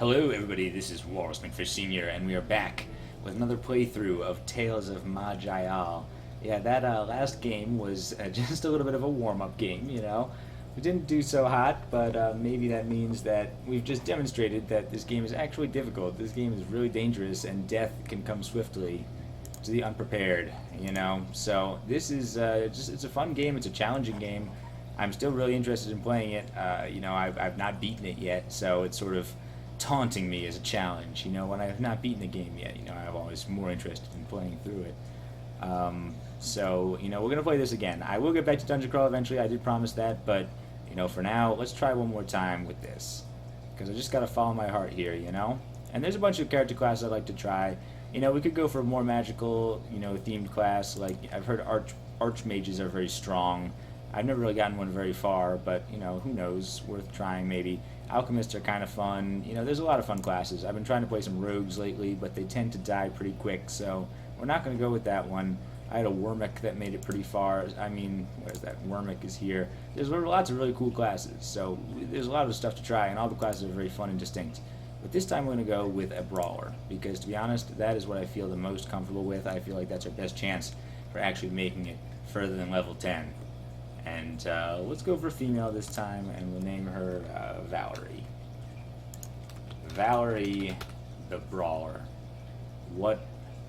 Hello everybody, this is Walrus McFish Sr. and we are back with another playthrough of Tales of Maj'Eyal. Yeah, that last game was just a little bit of a warm-up game, you know. We didn't do so hot, but maybe that means that we've just demonstrated that this game is actually difficult. This game is really dangerous and death can come swiftly to the unprepared, you know. So this is it's a fun game, it's a challenging game. I'm still really interested in playing it. I've not beaten it yet, so it's sort of taunting me as a challenge. You know, when I have not beaten the game yet, you know, I'm always more interested in playing through it. We're going to play this again. I will get back to Dungeon Crawl eventually, I did promise that, but, you know, for now, let's try one more time with this. Because I just got to follow my heart here, you know? And there's a bunch of character classes I'd like to try. You know, we could go for a more magical, you know, themed class. Like, I've heard archmages are very strong. I've never really gotten one very far, but, you know, who knows? Worth trying, maybe. Alchemists are kind of fun. You know, there's a lot of fun classes. I've been trying to play some rogues lately, but they tend to die pretty quick, so we're not going to go with that one. I had a Wormic that made it pretty far. I mean, where's that? Wormic is here. There's lots of really cool classes, so there's a lot of stuff to try, and all the classes are very fun and distinct. But this time we're going to go with a Brawler, because to be honest, that is what I feel the most comfortable with. I feel like that's our best chance for actually making it further than level 10. And let's go for female this time, and we'll name her Valerie. Valerie the Brawler. What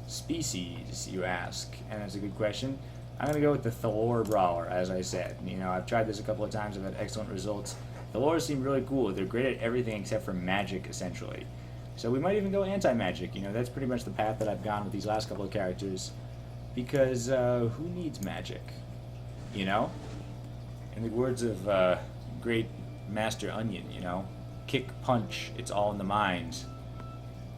species, you ask? And that's a good question. I'm going to go with the Thalore Brawler, as I said. You know, I've tried this a couple of times. I've had excellent results. Thalores seem really cool. They're great at everything except for magic, essentially. So we might even go anti-magic. You know, that's pretty much the path that I've gone with these last couple of characters. Because who needs magic? You know? In the words of great Master Onion, you know, kick, punch, it's all in the mind.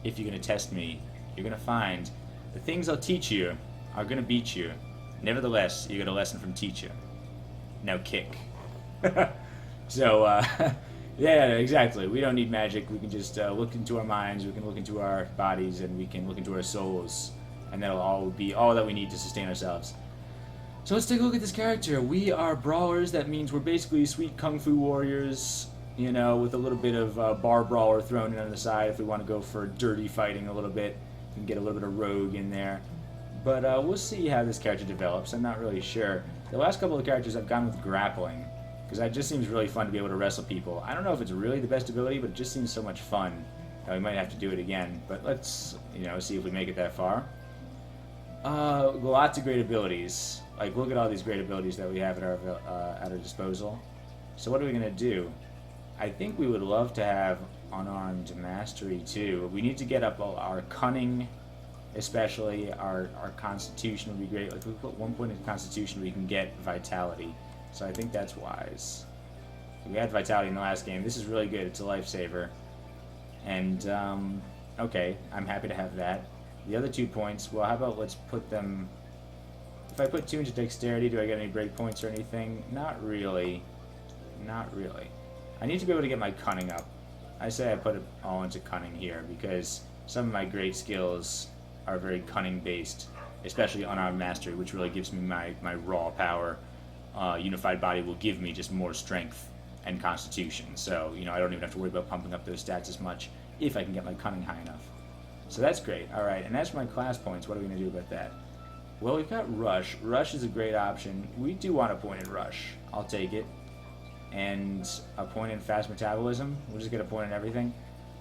If you're going to test me, you're going to find the things I'll teach you are going to beat you. Nevertheless, you get a lesson from teacher. Now kick. Yeah, exactly. We don't need magic. We can just look into our minds, we can look into our bodies, and we can look into our souls. And that'll all be all that we need to sustain ourselves. So let's take a look at this character. We are brawlers. That means we're basically sweet kung fu warriors, you know, with a little bit of bar brawler thrown in on the side if we want to go for dirty fighting a little bit. We can get a little bit of rogue in there. But we'll see how this character develops. I'm not really sure. The last couple of characters I've gone with grappling, because that just seems really fun to be able to wrestle people. I don't know if it's really the best ability, but it just seems so much fun. We might have to do it again, but let's, you know, see if we make it that far. Lots of great abilities. Like, look at all these great abilities that we have at our disposal. So what are we going to do? I think we would love to have unarmed mastery too. We need to get up our cunning, especially our constitution would be great. Like, if we put 1 point in constitution, we can get vitality. So I think that's wise. We had vitality in the last game. This is really good. It's a lifesaver. And, okay, I'm happy to have that. The other 2 points, well, how about let's put them... If I put 2 into dexterity, do I get any break points or anything? Not really. Not really. I need to be able to get my cunning up. I say I put it all into cunning here because some of my great skills are very cunning based, especially unarmed mastery, which really gives me my raw power. Unified body will give me just more strength and constitution, so, you know, I don't even have to worry about pumping up those stats as much if I can get my cunning high enough. So that's great. Alright, and as for my class points, what are we going to do about that? Well, we've got Rush. Rush is a great option. We do want a point in Rush. I'll take it. And a point in Fast Metabolism. We'll just get a point in everything.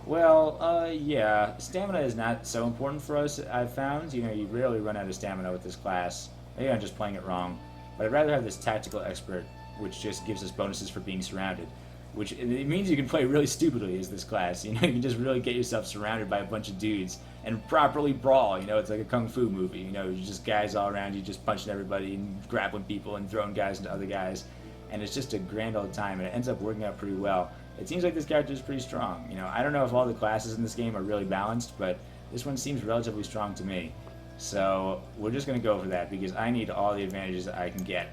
Well, yeah. Stamina is not so important for us, I've found. You know, you rarely run out of stamina with this class. Maybe I'm just playing it wrong. But I'd rather have this Tactical Expert, which just gives us bonuses for being surrounded. Which, it means you can play really stupidly as this class. You know, you can just really get yourself surrounded by a bunch of dudes and properly brawl. You know, it's like a kung fu movie. You know, you're just guys all around you, just punching everybody and grappling people and throwing guys into other guys. And it's just a grand old time, and it ends up working out pretty well. It seems like this character is pretty strong. You know, I don't know if all the classes in this game are really balanced, but this one seems relatively strong to me. So we're just going to go for that because I need all the advantages I can get.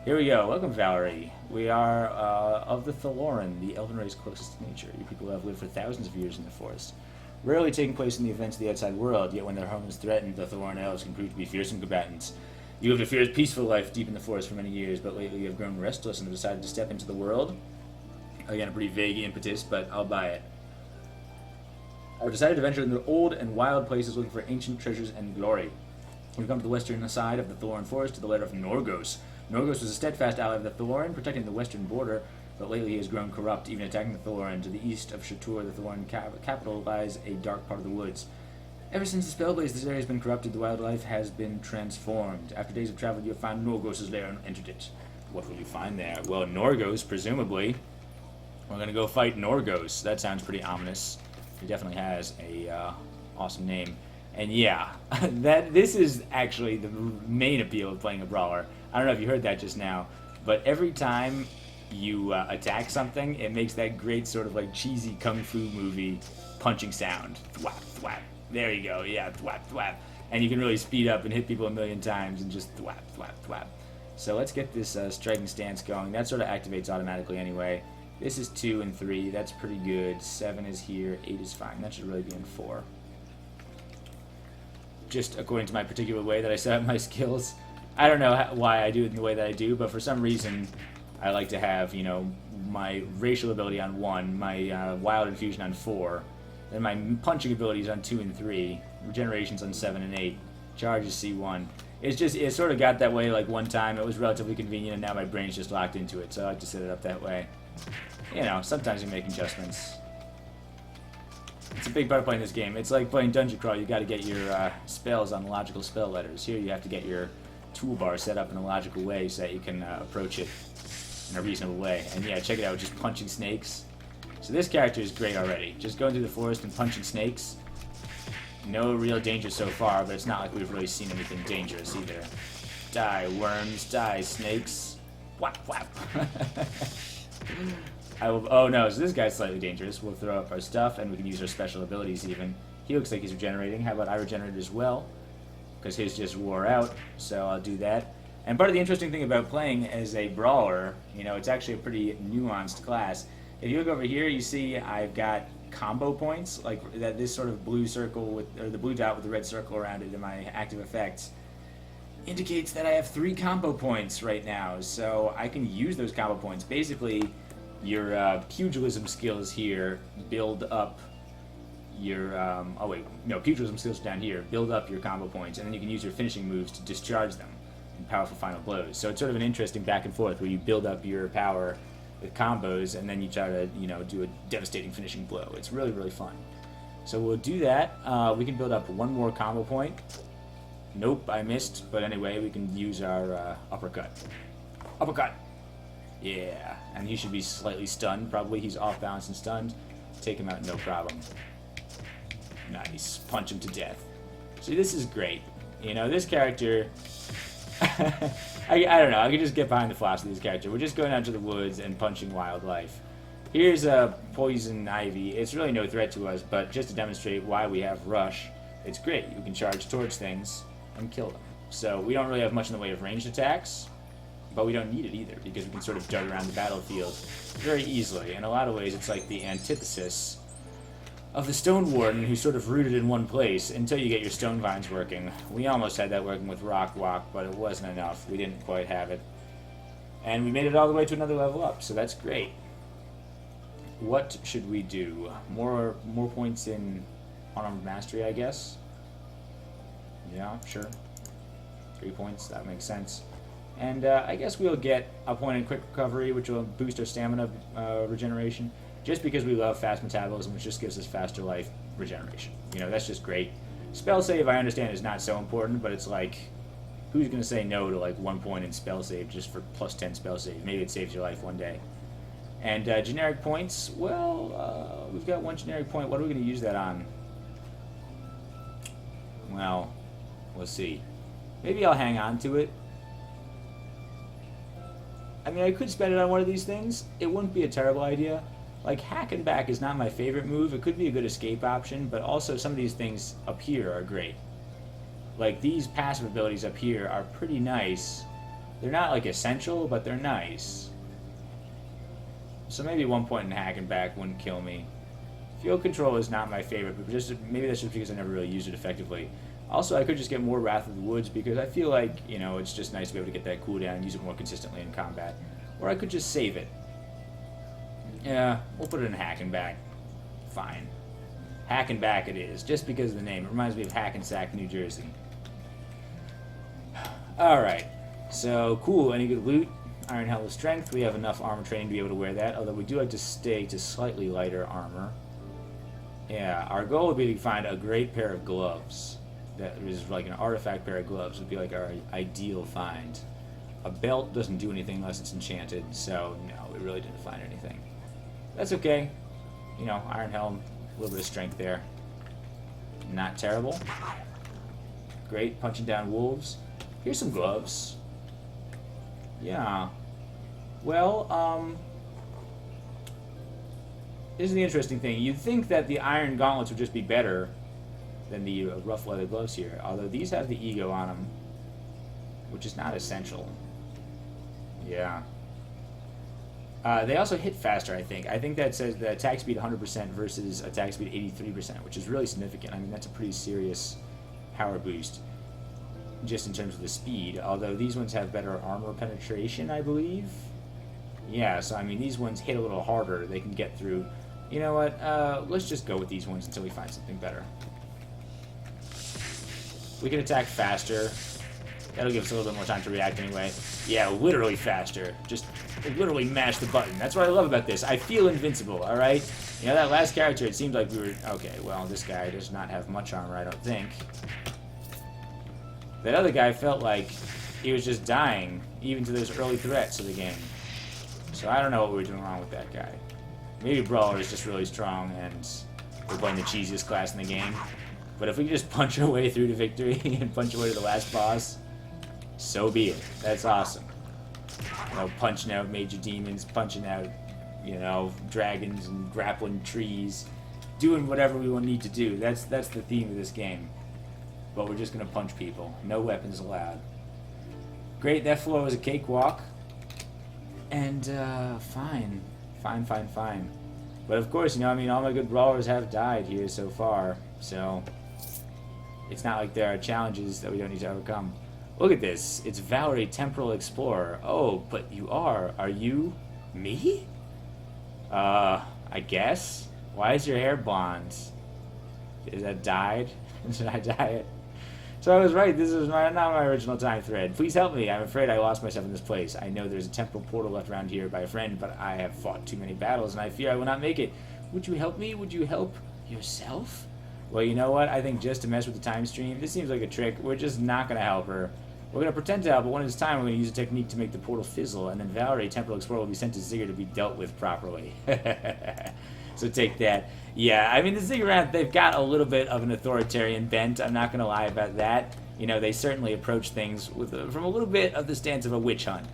Here we go. Welcome, Valerie. We are of the Thaloran, the elven race closest to nature. You people have lived for thousands of years in the forest, rarely taking place in the events of the outside world, yet when their home is threatened, the Thaloran elves can prove to be fearsome combatants. You lived a fierce, peaceful life deep in the forest for many years, but lately you have grown restless and have decided to step into the world. Again, a pretty vague impetus, but I'll buy it. I've decided to venture into old and wild places looking for ancient treasures and glory. We've come to the western side of the Thalore forest to the lair of Norgos. Norgos was a steadfast ally of the Thalore, protecting the western border, but lately he has grown corrupt, even attacking the Thalore. To the east of Shatur, the Thalore capital, lies a dark part of the woods. Ever since the spell blaze, this area has been corrupted. The wildlife has been transformed. After days of travel, you have found Norgos' lair and entered it. What will you find there? Well, Norgos, presumably. We're gonna go fight Norgos. That sounds pretty ominous. He definitely has a awesome name. And yeah, this is actually the main appeal of playing a brawler. I don't know if you heard that just now, but every time you attack something, it makes that great sort of like cheesy kung fu movie punching sound. Thwap, thwap. There you go, yeah, thwap, thwap. And you can really speed up and hit people a million times and just thwap, thwap, thwap. So let's get this striking stance going. That sort of activates automatically anyway. This is 2 and 3, that's pretty good. 7 is here, 8 is fine. That should really be in 4. Just according to my particular way that I set up my skills. I don't know why I do it in the way that I do, but for some reason I like to have, you know, my racial ability on 1, my wild infusion on 4, then my punching abilities on 2 and 3, regenerations on 7 and 8, charges C1. It sort of got that way like one time. It was relatively convenient, and now my brain's just locked into it, so I like to set it up that way. You know, sometimes you make adjustments. It's a big part of playing this game. It's like playing Dungeon Crawl. You got to get your spells on logical spell letters. Here you have to get your toolbar set up in a logical way so that you can approach it in a reasonable way. And yeah, check it out, just punching snakes. So this character is great already. Just going through the forest and punching snakes. No real danger so far, but it's not like we've really seen anything dangerous either. Die, worms. Die, snakes. Whap, whap. Oh no, so this guy's slightly dangerous. We'll throw up our stuff, and we can use our special abilities even. He looks like he's regenerating. How about I regenerate as well? Because his just wore out, so I'll do that. And part of the interesting thing about playing as a brawler, you know, it's actually a pretty nuanced class. If you look over here, you see I've got combo points, like that. This sort of blue circle with, or the blue dot with the red circle around it in my active effects, indicates that I have 3 combo points right now. So I can use those combo points. Basically, your pugilism skills here build up your pugilism skills down here build up your combo points, and then you can use your finishing moves to discharge them in powerful final blows. So it's sort of an interesting back and forth where you build up your power with combos, and then you try to, you know, do a devastating finishing blow. It's really, really fun. So we'll do that. We can build up 1 more combo point. Nope, I missed, but anyway, we can use our uppercut. Uppercut! Yeah, and he should be slightly stunned, probably. He's off balance and stunned. Take him out, no problem. Nice. Punch him to death. See, this is great. You know, this character... I don't know, I can just get behind the flash of this character. We're just going out to the woods and punching wildlife. Here's a poison ivy. It's really no threat to us, but just to demonstrate why we have rush, it's great. You can charge towards things and kill them. So we don't really have much in the way of ranged attacks, but we don't need it either, because we can sort of dart around the battlefield very easily. In a lot of ways, it's like the antithesis of the Stone Warden, who's sort of rooted in one place until you get your Stone Vines working. We almost had that working with Rock Walk, but it wasn't enough. We didn't quite have it. And we made it all the way to another level up, so that's great. What should we do? More points in Unarmed Mastery, I guess? Yeah, sure. 3 points, that makes sense. And I guess we'll get a point in Quick Recovery, which will boost our stamina regeneration, just because we love fast metabolism, which just gives us faster life regeneration. You know, that's just great. Spell save, I understand, is not so important, but it's like, who's going to say no to like 1 point in spell save just for plus 10 spell save? Maybe it saves your life one day. And generic points, well, we've got 1 generic point. What are we going to use that on? Well, we'll see. Maybe I'll hang on to it. I mean, I could spend it on one of these things. It wouldn't be a terrible idea. Like, hack and back is not my favorite move. It could be a good escape option, but also some of these things up here are great. Like, these passive abilities up here are pretty nice. They're not, like, essential, but they're nice. So maybe 1 point in hack and back wouldn't kill me. Field control is not my favorite, but maybe that's just because I never really used it effectively. Also, I could just get more Wrath of the Woods because I feel like, you know, it's just nice to be able to get that cooldown and use it more consistently in combat. Or I could just save it. Yeah, we'll put it in hack and back. Fine. Hackenback it is, just because of the name. It reminds me of Hackensack, New Jersey. Alright, so cool. Any good loot? Iron Helmet Strength. We have enough armor training to be able to wear that, although we do have to stay to slightly lighter armor. Yeah, our goal would be to find a great pair of gloves. That is like an artifact pair of gloves would be like our ideal find. A belt doesn't do anything unless it's enchanted, so no, we really didn't find anything. That's okay. You know, Iron Helm, a little bit of strength there. Not terrible. Great, punching down wolves. Here's some gloves. Yeah. Well, this is the interesting thing. You'd think that the iron gauntlets would just be better than the rough leather gloves here, although these have the ego on them, which is not essential. Yeah. They also hit faster, I think. I think that says the attack speed 100% versus attack speed 83%, which is really significant. I mean, that's a pretty serious power boost, just in terms of the speed, although these ones have better armor penetration, I believe. Yeah, so I mean, these ones hit a little harder. They can get through. You know what? Let's just go with these ones until we find something better. We can attack faster. That'll give us a little bit more time to react anyway. Yeah, literally faster. Just literally mash the button. That's what I love about this. I feel invincible, alright? You know, that last character, it seemed like we were... Okay, well, this guy does not have much armor, I don't think. That other guy felt like he was just dying, even to those early threats of the game. So I don't know what we were doing wrong with that guy. Maybe Brawler is just really strong, and we're playing the cheesiest class in the game. But if we can just punch our way through to victory and punch our way to the last boss, so be it. That's awesome. You know, punching out major demons, punching out, you know, dragons and grappling trees, doing whatever we will need to do. That's the theme of this game. But we're just gonna punch people. No weapons allowed. Great, that floor was a cakewalk. And fine. But of course, you know, I mean, all my good brawlers have died here so far, so it's not like there are challenges that we don't need to overcome. Look at this. It's Valerie, Temporal Explorer. Oh, but you are. Are you me? I guess. Why is your hair blonde? Is that dyed? Did I dye it? So I was right. This is not my original time thread. Please help me. I'm afraid I lost myself in this place. I know there's a temporal portal left around here by a friend, but I have fought too many battles, and I fear I will not make it. Would you help me? Would you help yourself? Well, you know what? I think just to mess with the time stream, this seems like a trick. We're just not going to help her. We're going to pretend to help, but when it's time, we're going to use a technique to make the portal fizzle, and then Valerie, Temporal Explorer, will be sent to Ziggurat to be dealt with properly. So take that. Yeah, I mean, the Ziggurat, they've got a little bit of an authoritarian bent. I'm not going to lie about that. You know, they certainly approach things with from a little bit of the stance of a witch hunt.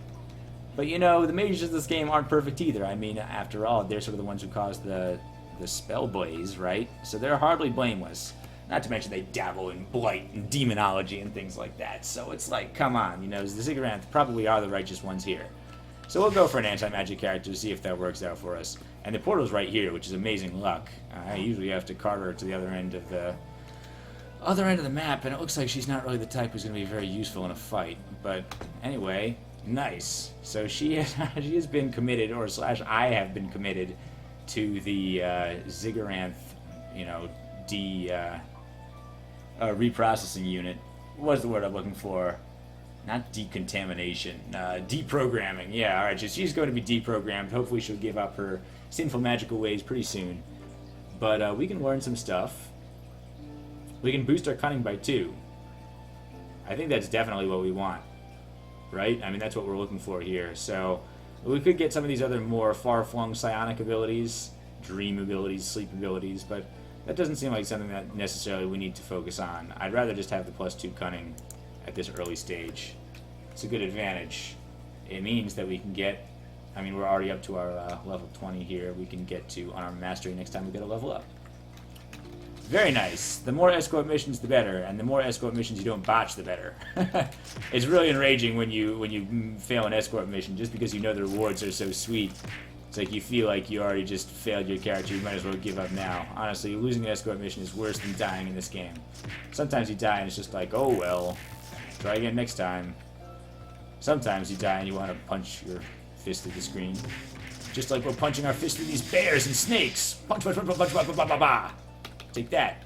But, you know, the mages of this game aren't perfect either. I mean, after all, they're sort of the ones who caused the spell blaze, right? So they're hardly blameless. Not to mention they dabble in blight and demonology and things like that. So it's like, come on, you know, the Ziggurat probably are the righteous ones here. So we'll go for an anti-magic character to see if that works out for us. And the portal's right here, which is amazing luck. I usually have to cart her to the other end of the map, and it looks like she's not really the type who's going to be very useful in a fight. But anyway, nice. So she has been committed, or slash I have been committed to the Ziggurat, you know, reprocessing unit. What's the word I'm looking for? Not decontamination, deprogramming. Yeah, alright, so she's going to be deprogrammed. Hopefully she'll give up her sinful magical ways pretty soon. But we can learn some stuff. We can boost our cunning by 2. I think that's definitely what we want. Right? I mean, that's what we're looking for here. So we could get some of these other more far-flung psionic abilities, dream abilities, sleep abilities, but that doesn't seem like something that necessarily we need to focus on. I'd rather just have the +2 cunning at this early stage. It's a good advantage. It means that we can get, I mean, we're already up to our level 20 here. We can get to Unarmed Mastery next time we get a level up. Very nice. The more escort missions, the better, and the more escort missions you don't botch, the better. It's really enraging when you fail an escort mission just because you know the rewards are so sweet. It's like you feel like you already just failed your character. You might as well give up now. Honestly, losing an escort mission is worse than dying in this game. Sometimes you die and it's just like, oh well, try again next time. Sometimes you die and you want to punch your fist through the screen. Just like we're punching our fist through these bears and snakes. Punch, punch, punch, punch, punch, punch, punch, punch, punch. Take that.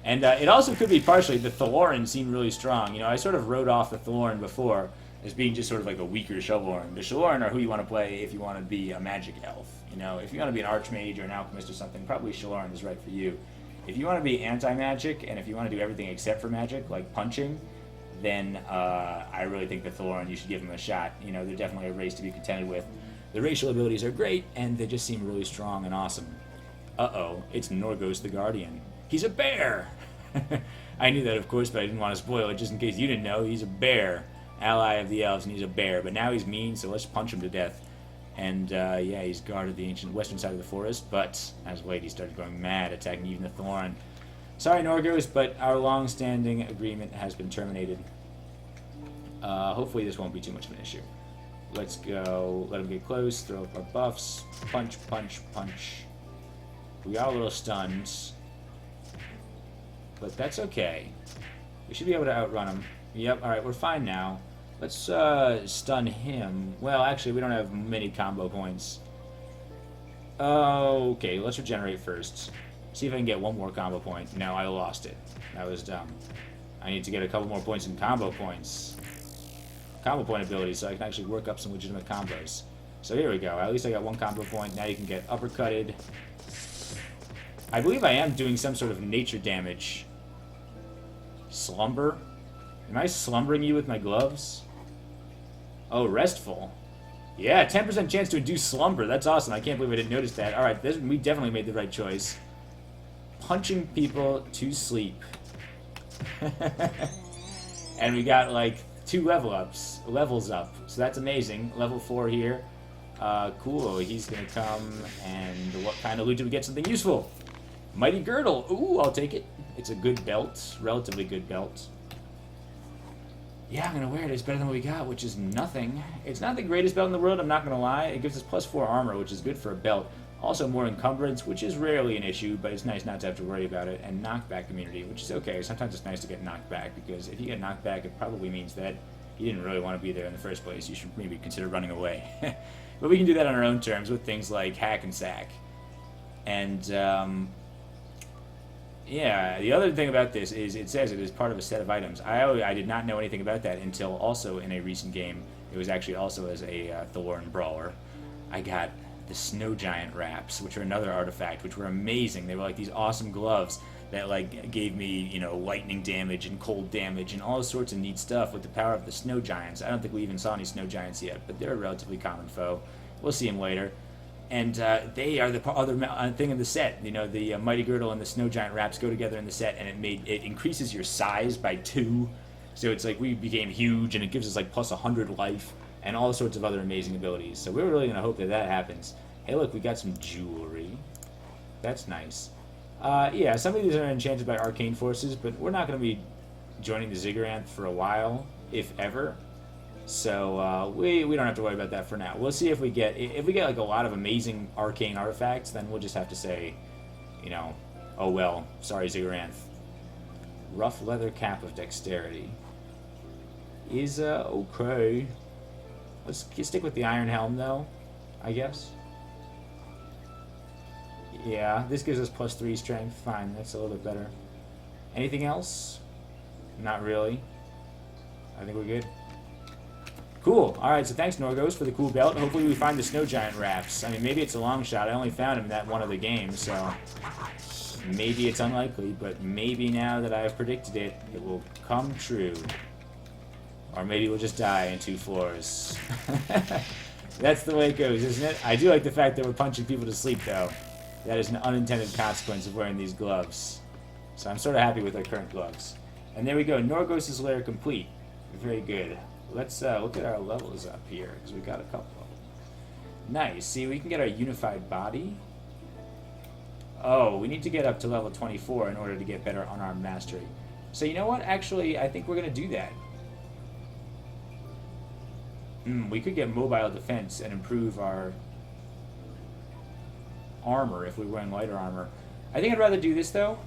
And it also could be partially the Thalore seem really strong. You know, I sort of wrote off the Thalore before as being just sort of like a weaker Shalorn. The Shalorn are who you want to play if you want to be a magic elf. You know, if you want to be an archmage or an alchemist or something, probably Shalorn is right for you. If you want to be anti-magic, and if you want to do everything except for magic, like punching, then I really think the Thalore, you should give them a shot. You know, they're definitely a race to be contended with. The racial abilities are great, and they just seem really strong and awesome. Uh-oh, it's Norgos the Guardian. He's a bear! I knew that, of course, but I didn't want to spoil it just in case you didn't know. He's a bear. Ally of the elves, and he's a bear. But now he's mean, so let's punch him to death. And, yeah, he's guarded the ancient western side of the forest, but as of late he started going mad, attacking even the Thorn. Sorry, Norgos, but our long-standing agreement has been terminated. Hopefully this won't be too much of an issue. Let's go, let him get close, throw up our buffs. Punch, punch, punch. We got a little stunned. But that's okay. We should be able to outrun him. Yep, alright, we're fine now. Let's stun him. Well, actually, we don't have many combo points. Okay, let's regenerate first. See if I can get one more combo point. No, I lost it. That was dumb. I need to get a couple more points in combo points. Combo point abilities, so I can actually work up some legitimate combos. So here we go. At least I got one combo point. Now you can get uppercutted. I believe I am doing some sort of nature damage. Slumber? Am I slumbering you with my gloves? Oh, restful. Yeah, 10% chance to induce slumber. That's awesome. I can't believe I didn't notice that. Alright, we definitely made the right choice. Punching people to sleep. And we got like 2 levels up. So that's amazing. Level 4 here. Cool. He's gonna come, and what kind of loot do we get? Something useful. Mighty Girdle. Ooh, I'll take it. It's a good belt. Relatively good belt. Yeah, I'm gonna wear it. It's better than what we got, which is nothing. It's not the greatest belt in the world, I'm not gonna lie. It gives us +4 armor, which is good for a belt. Also more encumbrance, which is rarely an issue, but it's nice not to have to worry about it. And knockback immunity, which is okay. Sometimes it's nice to get knocked back, because if you get knocked back, it probably means that you didn't really want to be there in the first place. You should maybe consider running away. But we can do that on our own terms with things like hack and sack. And, yeah, the other thing about this is it says it is part of a set of items. I did not know anything about that until also in a recent game. It was actually also as a Thalore Brawler. I got the Snow Giant wraps, which are another artifact, which were amazing. They were like these awesome gloves that like gave me, you know, lightning damage and cold damage and all sorts of neat stuff with the power of the Snow Giants. I don't think we even saw any Snow Giants yet, but they're a relatively common foe. We'll see them later. And they are the other thing in the set. You know, the Mighty Girdle and the Snow Giant wraps go together in the set, and it increases your size by 2. So it's like we became huge, and it gives us like +100 life and all sorts of other amazing abilities. So we're really going to hope that that happens. Hey, look, we got some jewelry. That's nice. Yeah, some of these are enchanted by arcane forces, but we're not going to be joining the Zigguranth for a while, if ever. So we don't have to worry about that for now. We'll see if we get like a lot of amazing arcane artifacts, then we'll just have to say, you know, oh well, sorry Zigguranth. Rough leather cap of dexterity is okay. Let's stick with the iron helm though, I guess. Yeah, this gives us +3 strength. Fine, that's a little bit better. Anything else? Not really. I think we're good. Cool. Alright, so thanks, Norgos, for the cool belt. Hopefully we find the Snow Giant wraps. I mean, maybe it's a long shot. I only found him in that one of the games, so maybe it's unlikely, but maybe now that I've predicted it, it will come true. Or maybe we'll just die in 2 floors. That's the way it goes, isn't it? I do like the fact that we're punching people to sleep, though. That is an unintended consequence of wearing these gloves. So I'm sort of happy with our current gloves. And there we go. Norgos' lair complete. Very good. Let's look at our levels up here, because we got a couple of them. Nice. See, we can get our unified body. Oh, we need to get up to level 24 in order to get better unarmed mastery. So you know what? Actually, I think we're going to do that. We could get mobile defense and improve our armor if we were in lighter armor. I think I'd rather do this, though.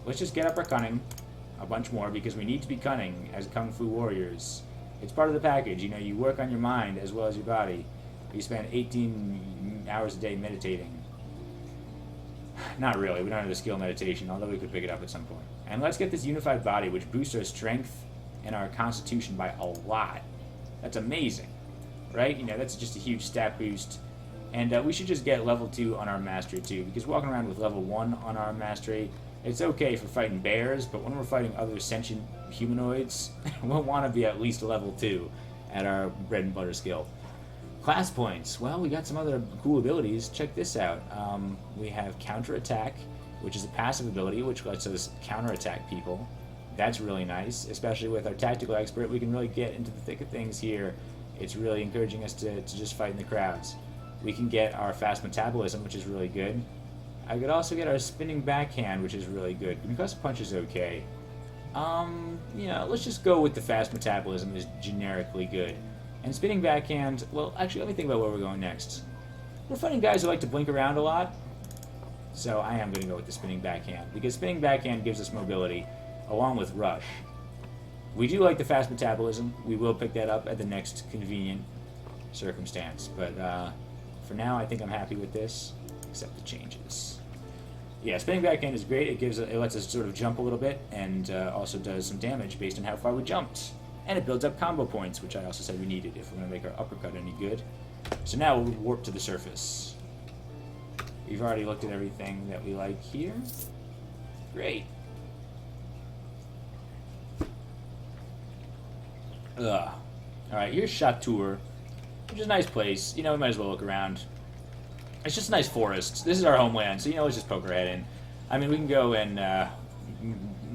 Let's just get up our cunning a bunch more, because we need to be cunning as Kung Fu warriors. It's part of the package. You know, you work on your mind as well as your body. You spend 18 hours a day meditating. Not really. We don't have the skill meditation, although we could pick it up at some point. And let's get this unified body, which boosts our strength and our constitution by a lot. That's amazing, right? You know, that's just a huge stat boost. And we should just get level 2 on our mastery too, because walking around with level 1 on our mastery, it's okay for fighting bears, but when we're fighting other sentient humanoids, we'll want to be at least level 2 at our bread and butter skill. Class points. Well, we got some other cool abilities. Check this out. We have counterattack, which is a passive ability, which lets us counterattack people. That's really nice, especially with our tactical expert. We can really get into the thick of things here. It's really encouraging us to just fight in the crowds. We can get our fast metabolism, which is really good. I could also get our spinning backhand, which is really good. Concussive punch is okay. You know, let's just go with the fast metabolism is generically good. And spinning backhand, well, actually, let me think about where we're going next. We're fighting guys who like to blink around a lot, so I am going to go with the spinning backhand, because spinning backhand gives us mobility, along with rush. We do like the fast metabolism. We will pick that up at the next convenient circumstance, but for now, I think I'm happy with this, except the changes. Yeah, spinning backhand is great. It lets us sort of jump a little bit, and also does some damage based on how far we jumped. And it builds up combo points, which I also said we needed if we're going to make our uppercut any good. So now we'll warp to the surface. We've already looked at everything that we like here. Great. Alright, here's Chateau, which is a nice place. You know, we might as well look around. It's just a nice forest. This is our homeland, so you know, let's just poke our head in. I mean, we can go and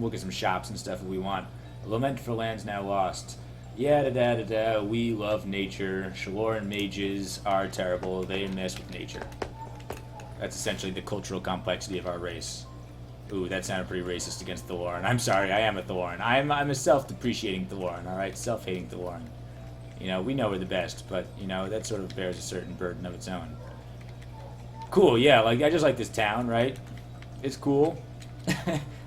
look at some shops and stuff if we want. Lament for lands now lost. Yeah, da-da-da-da, we love nature. Thalore and mages are terrible. They mess with nature. That's essentially the cultural complexity of our race. Ooh, that sounded pretty racist against Thalore. I'm sorry, I am a Thalore. I'm a self-depreciating Thalore, alright? Self-hating Thalore. You know, we know we're the best, but, you know, that sort of bears a certain burden of its own. Cool, yeah, like, I just like this town, right? It's cool.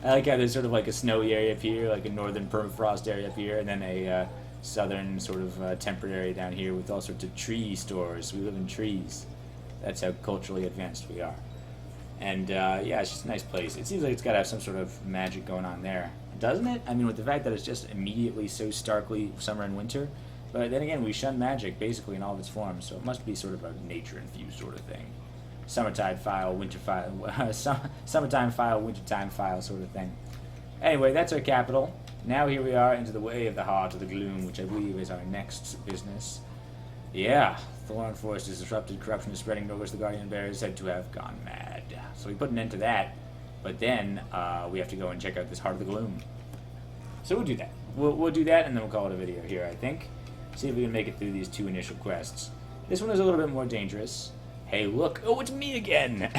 I like how there's sort of like a snowy area up here, like a northern permafrost area up here, and then a southern sort of temperate area down here with all sorts of tree stores. We live in trees. That's how culturally advanced we are. And yeah, it's just a nice place. It seems like it's got to have some sort of magic going on there, doesn't it? I mean, with the fact that it's just immediately so starkly summer and winter. But then again, we shun magic basically in all of its forms, so it must be sort of a nature-infused sort of thing. Summertime file, winter file, summertime file, wintertime file sort of thing. Anyway, that's our capital. Now here we are into the way of the heart of the gloom, which I believe is our next business. Yeah, Thalore Forest is disrupted, corruption is spreading, Norwich the Guardian Bear is said to have gone mad. So we put an end to that, but then we have to go and check out this heart of the gloom. So we'll do that. We'll do that, and then we'll call it a video here, I think. See if we can make it through these 2 initial quests. This one is a little bit more dangerous. Hey, look. Oh, it's me again.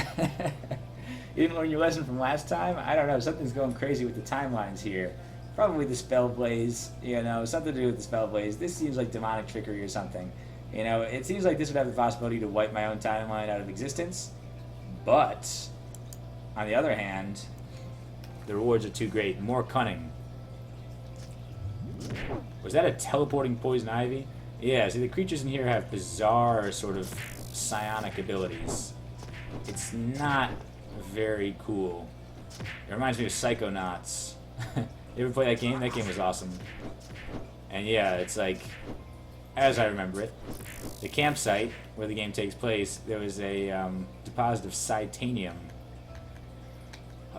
You didn't learn your lesson from last time? I don't know. Something's going crazy with the timelines here. Probably the spell blaze. You know, something to do with the spell blaze. This seems like demonic trickery or something. You know, it seems like this would have the possibility to wipe my own timeline out of existence. But, on the other hand, the rewards are too great. More cunning. Was that a teleporting poison ivy? Yeah, see, the creatures in here have bizarre sort of psionic abilities. It's not very cool. It reminds me of Psychonauts. You ever play that game? That game was awesome. And yeah, it's like, as I remember it, the campsite where the game takes place, there was a deposit of Titanium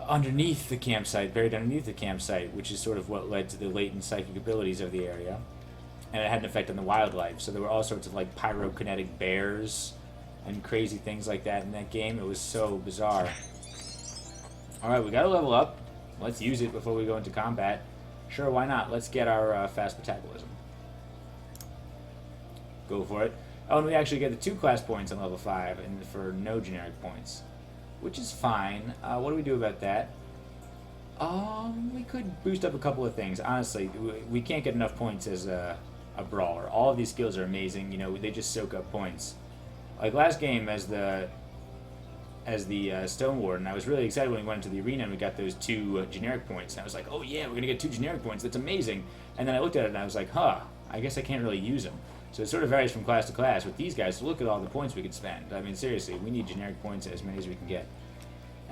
underneath the campsite, buried underneath the campsite, which is sort of what led to the latent psychic abilities of the area. And it had an effect on the wildlife, so there were all sorts of like pyrokinetic bears and crazy things like that in that game. It was so bizarre. Alright, we gotta level up. Let's use it before we go into combat. Sure, why not? Let's get our fast metabolism. Go for it. Oh, and we actually get the 2 class points on level 5 and for no generic points, which is fine. What do we do about that? We could boost up a couple of things. Honestly, we can't get enough points as a brawler. All of these skills are amazing. You know, they just soak up points. Like last game as the Stone Warden, I was really excited when we went into the arena and we got those 2 generic points. And I was like, oh yeah, we're gonna get 2 generic points. That's amazing. And then I looked at it and I was like, huh, I guess I can't really use them. So it sort of varies from class to class. With these guys, look at all the points we could spend. I mean, seriously, we need generic points as many as we can get.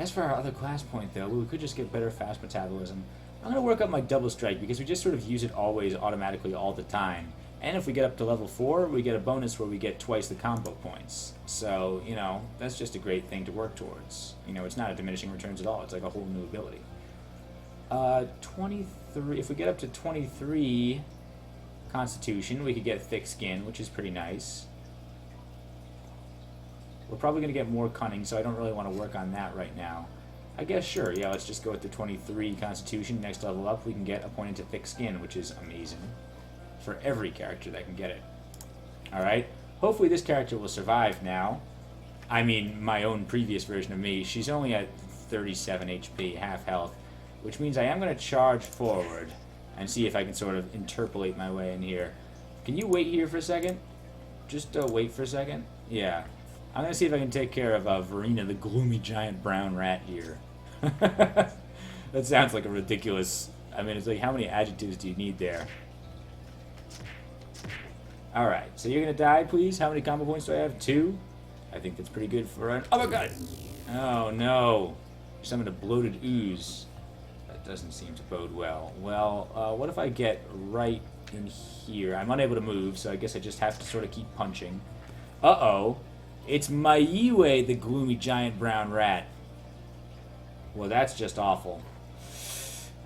As for our other class point, though, we could just get better fast metabolism. I'm going to work up my double strike because we just sort of use it always automatically all the time. And if we get up to level 4, we get a bonus where we get twice the combo points. So, you know, that's just a great thing to work towards. You know, it's not a diminishing returns at all. It's like a whole new ability. 23, if we get up to 23 Constitution, we could get thick skin, which is pretty nice. We're probably going to get more cunning, so I don't really want to work on that right now. I guess, sure, yeah, let's just go with the 23 Constitution. Next level up, we can get a point into thick skin, which is amazing. For every character that can get it. Alright, hopefully this character will survive now. I mean, my own previous version of me, she's only at 37 HP, half health, which means I am going to charge forward and see if I can sort of interpolate my way in here. Can you wait here for a second? Just wait for a second? Yeah. I'm going to see if I can take care of Verena, the gloomy giant brown rat here. That sounds like a ridiculous... I mean, it's like, how many adjectives do you need there? Alright, so you're going to die, please? How many combo points do I have? 2? I think that's pretty good for an... Oh my god! Oh no! Summoned a bloated ooze. That doesn't seem to bode well. Well, what if I get right in here? I'm unable to move, so I guess I just have to sort of keep punching. Uh-oh! It's Maj'Eyal, the gloomy giant brown rat. Well, that's just awful.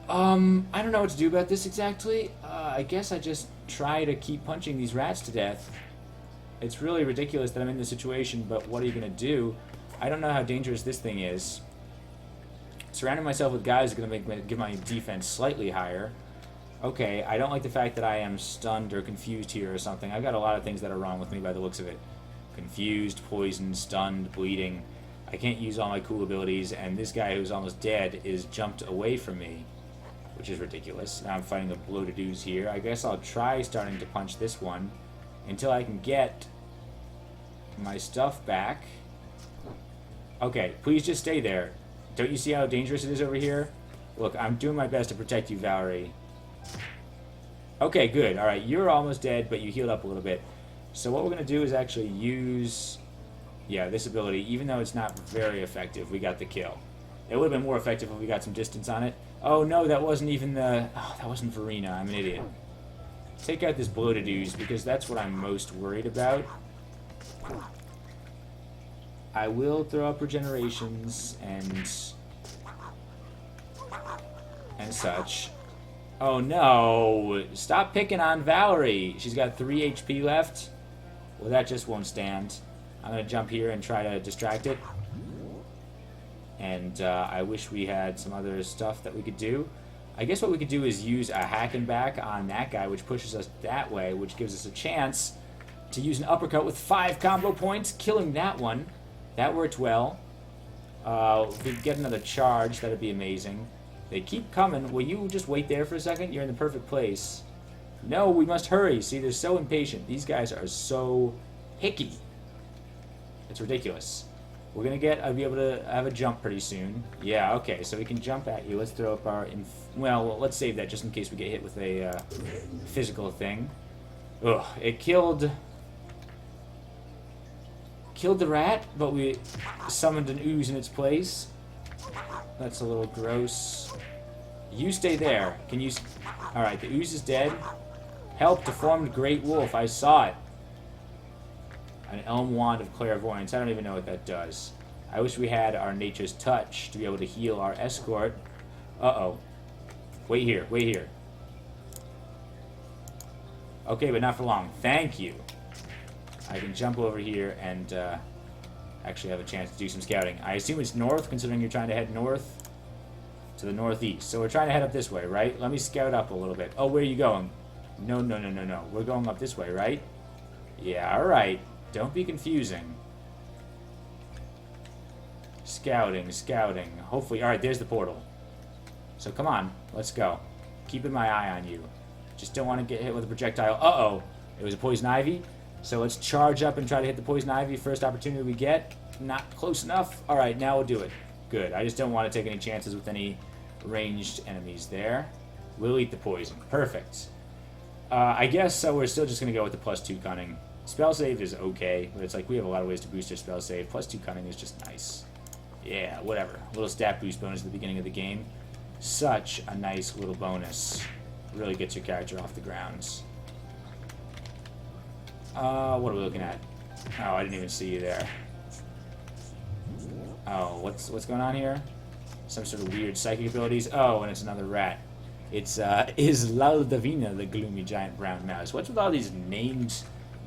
I don't know what to do about this exactly. I guess I just try to keep punching these rats to death. It's really ridiculous that I'm in this situation, but what are you going to do? I don't know how dangerous this thing is. Surrounding myself with guys is going to give my defense slightly higher. Okay, I don't like the fact that I am stunned or confused here or something. I've got a lot of things that are wrong with me by the looks of it. Confused, poisoned, stunned, bleeding. I can't use all my cool abilities, and this guy who's almost dead is jumped away from me, which is ridiculous. Now I'm fighting a bloated ooze here. I guess I'll try starting to punch this one until I can get my stuff back. Okay, please just stay there. Don't you see how dangerous it is over here? Look, I'm doing my best to protect you, Valerie. Okay, good. Alright, you're almost dead, but you healed up a little bit. So what we're going to do is actually use... yeah, this ability. Even though it's not very effective, we got the kill. It would have been more effective if we got some distance on it. Oh no, that wasn't even the... oh, that wasn't Verena. I'm an idiot. Take out this bloated ooze, because that's what I'm most worried about. I will throw up regenerations and such. Oh no! Stop picking on Valerie! She's got 3 HP left. Well, that just won't stand. I'm going to jump here and try to distract it. And I wish we had some other stuff that we could do. I guess what we could do is use a hack and back on that guy, which pushes us that way, which gives us a chance to use an uppercut with 5 combo points, killing that one. That worked well. If we could get another charge, that'd be amazing. They keep coming. Will you just wait there for a second? You're in the perfect place. No, we must hurry. See, they're so impatient. These guys are so picky. It's ridiculous. We're going to be able to have a jump pretty soon. Yeah, okay, so we can jump at you. Let's throw up our... well, let's save that just in case we get hit with a physical thing. Ugh, it killed the rat, but we summoned an ooze in its place. That's a little gross. You stay there. Can you... alright, the ooze is dead. Help, deformed great wolf. I saw it. An elm wand of clairvoyance. I don't even know what that does. I wish we had our nature's touch to be able to heal our escort. Uh-oh. Wait here. Wait here. Okay, but not for long. Thank you. I can jump over here and actually have a chance to do some scouting. I assume it's north, considering you're trying to head north to the northeast. So we're trying to head up this way, right? Let me scout up a little bit. Oh, where are you going? No, no, no, no, no. We're going up this way, right? Yeah, alright. Don't be confusing. Scouting, scouting. Hopefully... alright, there's the portal. So come on, let's go. Keeping my eye on you. Just don't want to get hit with a projectile. Uh-oh. It was a poison ivy. So let's charge up and try to hit the poison ivy. First opportunity we get. Not close enough. Alright, now we'll do it. Good. I just don't want to take any chances with any ranged enemies there. We'll eat the poison. Perfect. I guess we're still just going to go with the +2 cunning. Spell save is okay, but it's like we have a lot of ways to boost our spell save. +2 cunning is just nice. Yeah, whatever. A little stat boost bonus at the beginning of the game. Such a nice little bonus. Really gets your character off the ground. What are we looking at? Oh, I didn't even see you there. Oh, what's going on here? Some sort of weird psychic abilities. Oh, and it's another rat. It's is Laldavina, the gloomy giant brown mouse. What's with all these named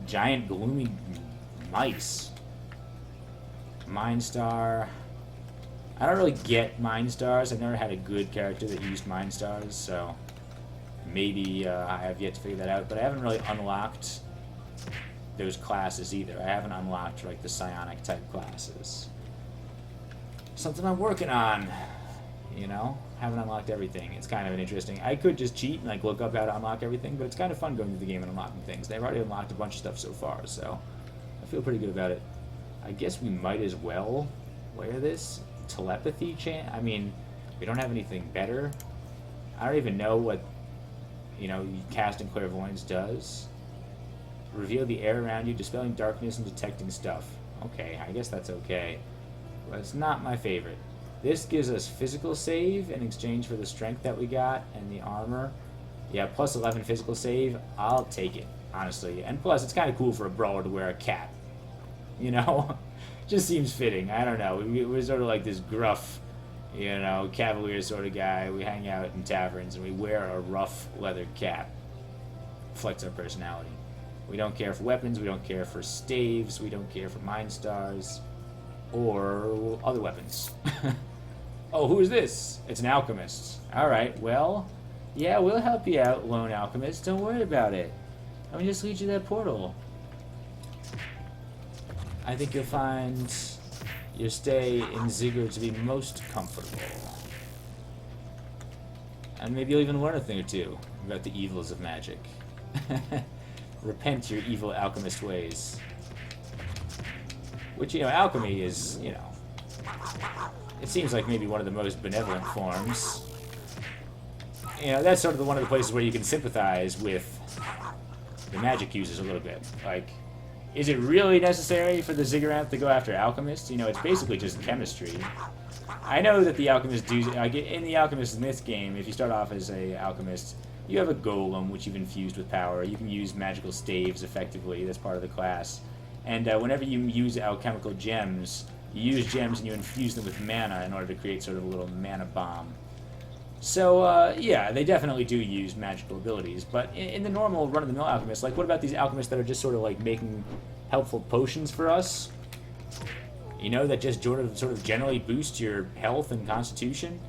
giant gloomy mice? Mind Star. I don't really get Mind Stars. I've never had a good character that used Mind Stars, so maybe I have yet to figure that out. But I haven't really unlocked those classes either. I haven't unlocked like the psionic type classes. Something I'm working on, you know? Haven't unlocked everything. It's kind of an interesting. I could just cheat and like look up how to unlock everything, but it's kind of fun going through the game and unlocking things. They've already unlocked a bunch of stuff so far, so I feel pretty good about it. I guess we might as well wear this telepathy I mean, we don't have anything better. I don't even know what, you know, casting clairvoyance does. Reveal the air around you, dispelling darkness and detecting stuff. Okay, I guess that's okay. But it's not my favorite. This gives us physical save in exchange for the strength that we got and the armor. Yeah, plus 11 physical save. I'll take it, honestly. And plus, it's kind of cool for a brawler to wear a cap. You know? Just seems fitting. I don't know. We're sort of like this gruff, you know, cavalier sort of guy. We hang out in taverns and we wear a rough leather cap. Flex our personality. We don't care for weapons. We don't care for staves. We don't care for mind stars or other weapons. Oh, who is this? It's an alchemist. Alright, well, yeah, we'll help you out, lone alchemist. Don't worry about it. Let me just lead you to that portal. I think you'll find your stay in Ziggurat to be most comfortable. And maybe you'll even learn a thing or two about the evils of magic. Repent your evil alchemist ways. Which, you know, alchemy is, you know, it seems like maybe one of the most benevolent forms. You know, that's sort of one of the places where you can sympathize with the magic users a little bit. Like, is it really necessary for the Ziggurat to go after alchemists? You know, it's basically just chemistry. I know that the alchemists do, like in the alchemist in this game, if you start off as a alchemist, you have a golem, which you've infused with power. You can use magical staves effectively. That's part of the class. And whenever you use alchemical gems, you use gems and you infuse them with mana in order to create sort of a little mana bomb. So, yeah, they definitely do use magical abilities. But in the normal run-of-the-mill alchemists, like, what about these alchemists that are just sort of, like, making helpful potions for us? You know, that just sort of generally boost your health and constitution?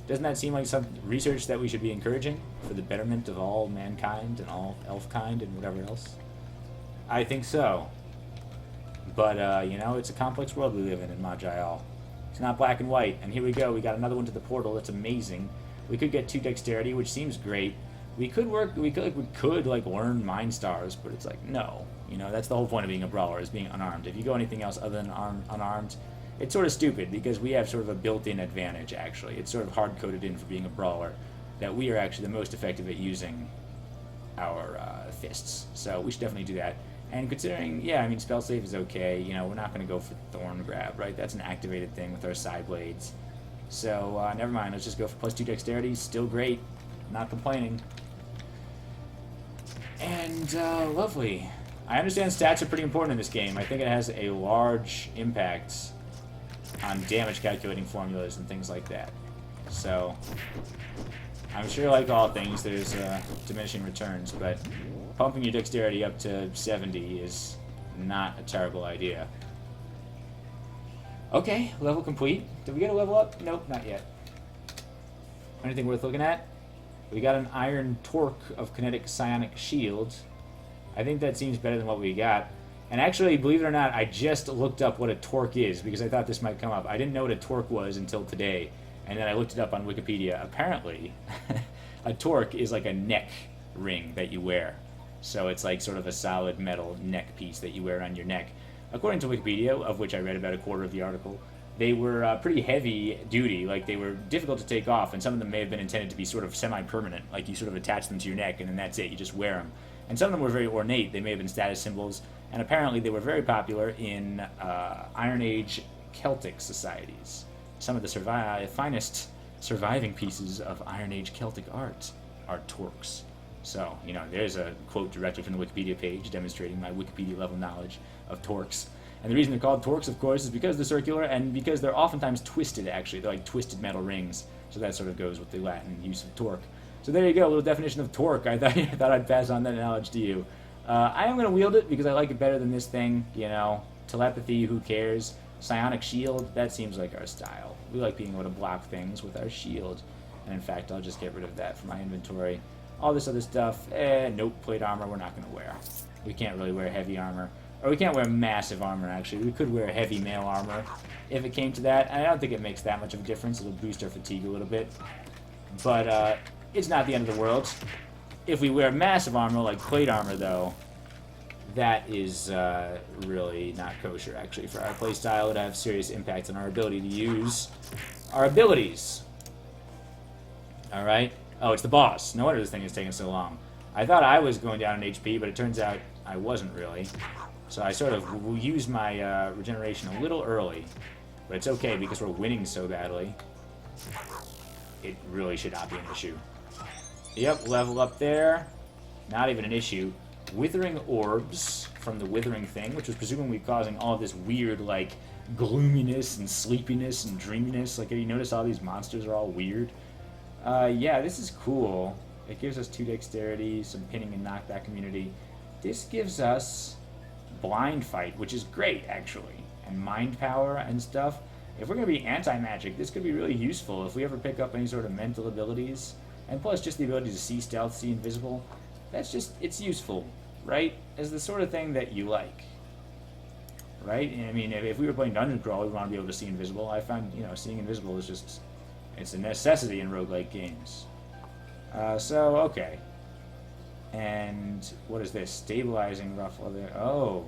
Doesn't that seem like some research that we should be encouraging for the betterment of all mankind and all elf-kind and whatever else? I think so. But, you know, it's a complex world we live in Maj'Eyal. It's not black and white. And here we go. We got another one to the portal. That's amazing. We could get 2 dexterity, which seems great. We could learn mind stars, but it's like, no. You know, that's the whole point of being a brawler, is being unarmed. If you go anything else other than unarmed, it's sort of stupid, because we have sort of a built-in advantage, actually. It's sort of hard-coded in for being a brawler, that we are actually the most effective at using our fists. So we should definitely do that. And considering, yeah, I mean, spell save is okay. You know, we're not going to go for Thorn Grab, right? That's an activated thing with our side blades. So, never mind. Let's just go for +2 dexterity. Still great. Not complaining. And, lovely. I understand stats are pretty important in this game. I think it has a large impact on damage calculating formulas and things like that. So, I'm sure, like all things, there's diminishing returns, but pumping your dexterity up to 70 is not a terrible idea. Okay, level complete. Did we get a level up? Nope, not yet. Anything worth looking at? We got an iron torque of kinetic psionic shield. I think that seems better than what we got. And actually, believe it or not, I just looked up what a torque is, because I thought this might come up. I didn't know what a torque was until today, and then I looked it up on Wikipedia. Apparently, a torque is like a neck ring that you wear. So it's like sort of a solid metal neck piece that you wear on your neck. According to Wikipedia, of which I read about a quarter of the article, they were pretty heavy duty, like they were difficult to take off, and some of them may have been intended to be sort of semi-permanent, like you sort of attach them to your neck and then that's it, you just wear them. And some of them were very ornate, they may have been status symbols, and apparently they were very popular in Iron Age Celtic societies. some of the finest surviving pieces of Iron Age Celtic art are torques. So, you know, there's a quote directly from the Wikipedia page demonstrating my Wikipedia level knowledge of torques. And the reason they're called torques, of course, is because they're circular and because they're oftentimes twisted, actually. They're like twisted metal rings. So that sort of goes with the Latin use of torque. So there you go, a little definition of torque. I thought I'd pass on that knowledge to you. I am going to wield it because I like it better than this thing, you know. Telepathy, who cares? Psionic shield, that seems like our style. We like being able to block things with our shield. And in fact, I'll just get rid of that from my inventory. All this other stuff, nope, plate armor we're not going to wear. We can't really wear heavy armor. Or we can't wear massive armor, actually. We could wear heavy mail armor if it came to that. And I don't think it makes that much of a difference. It'll boost our fatigue a little bit. But it's not the end of the world. If we wear massive armor, like plate armor, though, that is really not kosher, actually. For our playstyle, it would have serious impacts on our ability to use our abilities. Alright? Oh, it's the boss. No wonder this thing is taking so long. I thought I was going down in HP, but it turns out I wasn't really. So I sort of used my regeneration a little early. But it's okay, because we're winning so badly. It really should not be an issue. Yep, level up there. Not even an issue. Withering orbs from the withering thing, which was presumably causing all of this weird, like, gloominess and sleepiness and dreaminess. Like, have you noticed all these monsters are all weird? Yeah, this is cool. It gives us 2 dexterity, some pinning and knockback immunity. This gives us blind fight, which is great, actually. And mind power and stuff. If we're going to be anti-magic, this could be really useful if we ever pick up any sort of mental abilities. And plus, just the ability to see stealth, see invisible. That's just, it's useful, right? As the sort of thing that you like. Right? I mean, if we were playing Dungeon Crawl, we want to be able to see invisible. I found, you know, seeing invisible is just, it's a necessity in roguelike games. So, okay. And what is this? Stabilizing rough leather. Oh.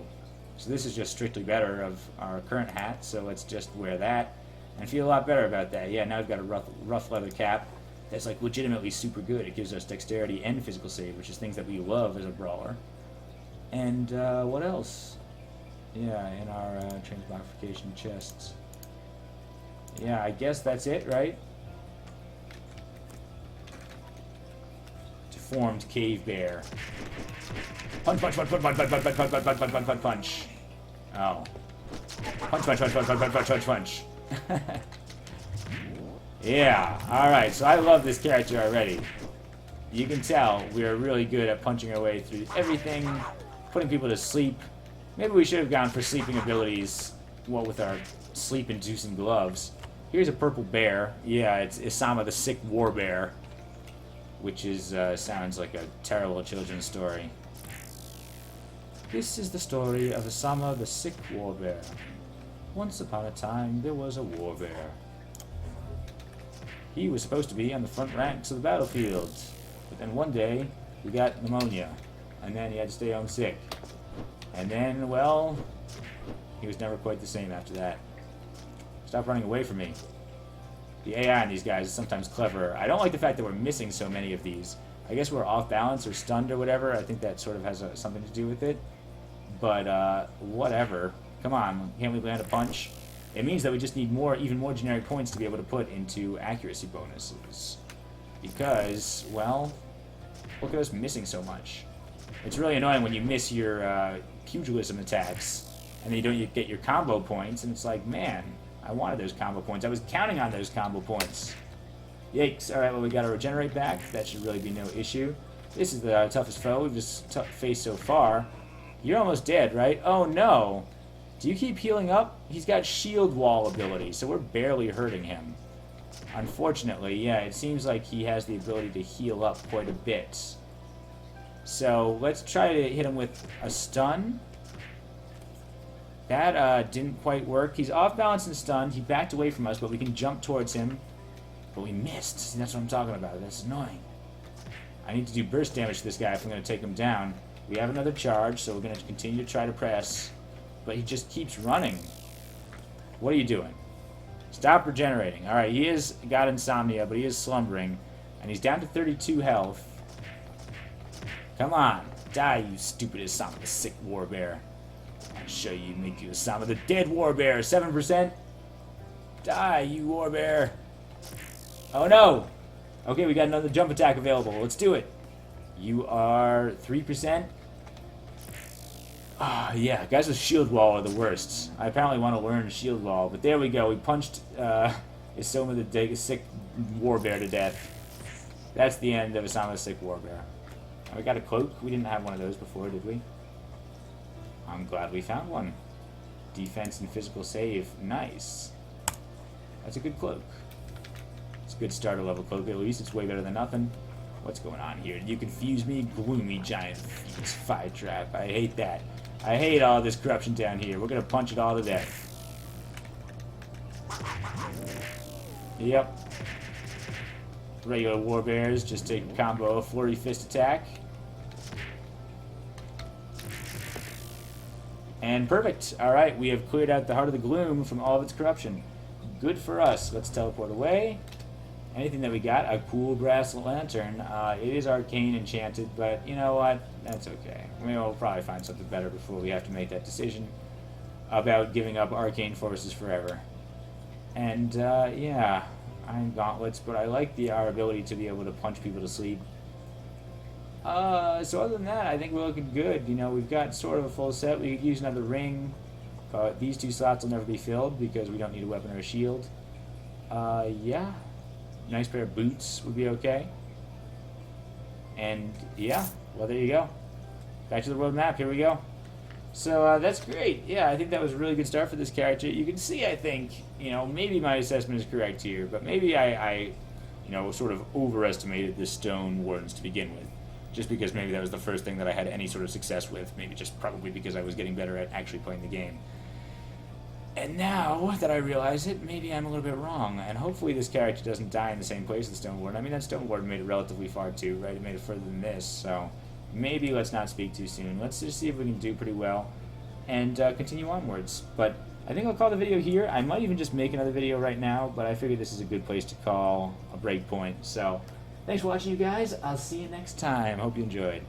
So this is just strictly better of our current hat, so let's just wear that and feel a lot better about that. Yeah, now we've got a rough leather cap that's like legitimately super good. It gives us dexterity and physical save, which is things that we love as a brawler. And what else? Yeah, in our transmogrification chests. Yeah, I guess that's it, right? Deformed cave bear. Punch, punch, punch, punch, punch, punch, punch, punch, punch, punch, punch, punch, punch, punch. Oh. Punch, punch, punch, punch, punch, punch, punch, punch, punch. Yeah, alright, so I love this character already. You can tell we are really good at punching our way through everything, putting people to sleep. Maybe we should have gone for sleeping abilities, what with our sleep-inducing gloves. Here's a purple bear. Yeah, it's Isama the Sick War Bear, which is sounds like a terrible children's story. This is the story of Isama the Sick War Bear. Once upon a time, there was a war bear. He was supposed to be on the front ranks of the battlefield, but then one day, he got pneumonia, and then he had to stay home sick. And then, well, he was never quite the same after that. Stop running away from me. The AI on these guys is sometimes clever. I don't like the fact that we're missing so many of these. I guess we're off balance or stunned or whatever. I think that sort of has something to do with it. But, whatever. Come on, can't we land a punch? It means that we just need even more generic points to be able to put into accuracy bonuses. Because, well, look at us missing so much. It's really annoying when you miss your pugilism attacks, and then you don't get your combo points, and it's like, man, I wanted those combo points. I was counting on those combo points. Yikes. Alright, well, we got to regenerate back. That should really be no issue. This is the toughest foe we've just faced so far. You're almost dead, right? Oh, no. Do you keep healing up? He's got shield wall ability, so we're barely hurting him. Unfortunately, yeah, it seems like he has the ability to heal up quite a bit. So let's try to hit him with a stun. That didn't quite work. He's off balance and stunned. He backed away from us, but we can jump towards him. But we missed. See, that's what I'm talking about. That's annoying. I need to do burst damage to this guy if I'm going to take him down. We have another charge, so we're going to continue to try to press. But he just keeps running. What are you doing? Stop regenerating. Alright, he has got insomnia, but he is slumbering. And he's down to 32 health. Come on. Die, you stupid Isama the Sick War Bear. I'll show you, make you Isama the Dead War Bear. 7%. Die, you warbear. Oh no! Okay, we got another jump attack available. Let's do it. You are 3%. Ah, yeah, guys with shield wall are the worst. I apparently want to learn shield wall, but there we go. We punched Isoma the sick warbear to death. That's the end of Isoma the sick warbear. We got a cloak. We didn't have one of those before, did we? I'm glad we found one. Defense and physical save. Nice. That's a good cloak. It's a good starter level cloak. At least it's way better than nothing. What's going on here? You confuse me? Gloomy giant fire trap. I hate that. I hate all this corruption down here. We're gonna punch it all to death. Yep. Regular warbears just take a combo of flurry fist attack. And perfect. Alright, we have cleared out the Heart of the Gloom from all of its corruption. Good for us. Let's teleport away. Anything that we got, a cool brass lantern. It is arcane enchanted, but you know what? That's okay. We'll probably find something better before we have to make that decision about giving up arcane forces forever. And yeah, iron gauntlets, but I like our ability to be able to punch people to sleep. So other than that, I think we're looking good. You know, we've got sort of a full set. We could use another ring, but these 2 slots will never be filled because we don't need a weapon or a shield. Yeah. Nice pair of boots would be okay. And yeah, well, there you go. Back to the world map. Here we go. So that's great. Yeah, I think that was a really good start for this character. You can see, I think, you know, maybe my assessment is correct here, but maybe I you know, sort of overestimated the stone wardens to begin with. Just because maybe that was the first thing that I had any sort of success with. Maybe just probably because I was getting better at actually playing the game. And now that I realize it, maybe I'm a little bit wrong. And hopefully this character doesn't die in the same place as the Stone Warden. I mean, that Stone Warden made it relatively far too, right? It made it further than this, so maybe let's not speak too soon. Let's just see if we can do pretty well and continue onwards. But I think I'll call the video here. I might even just make another video right now, but I figured this is a good place to call a break point. So thanks for watching, you guys. I'll see you next time. Hope you enjoyed.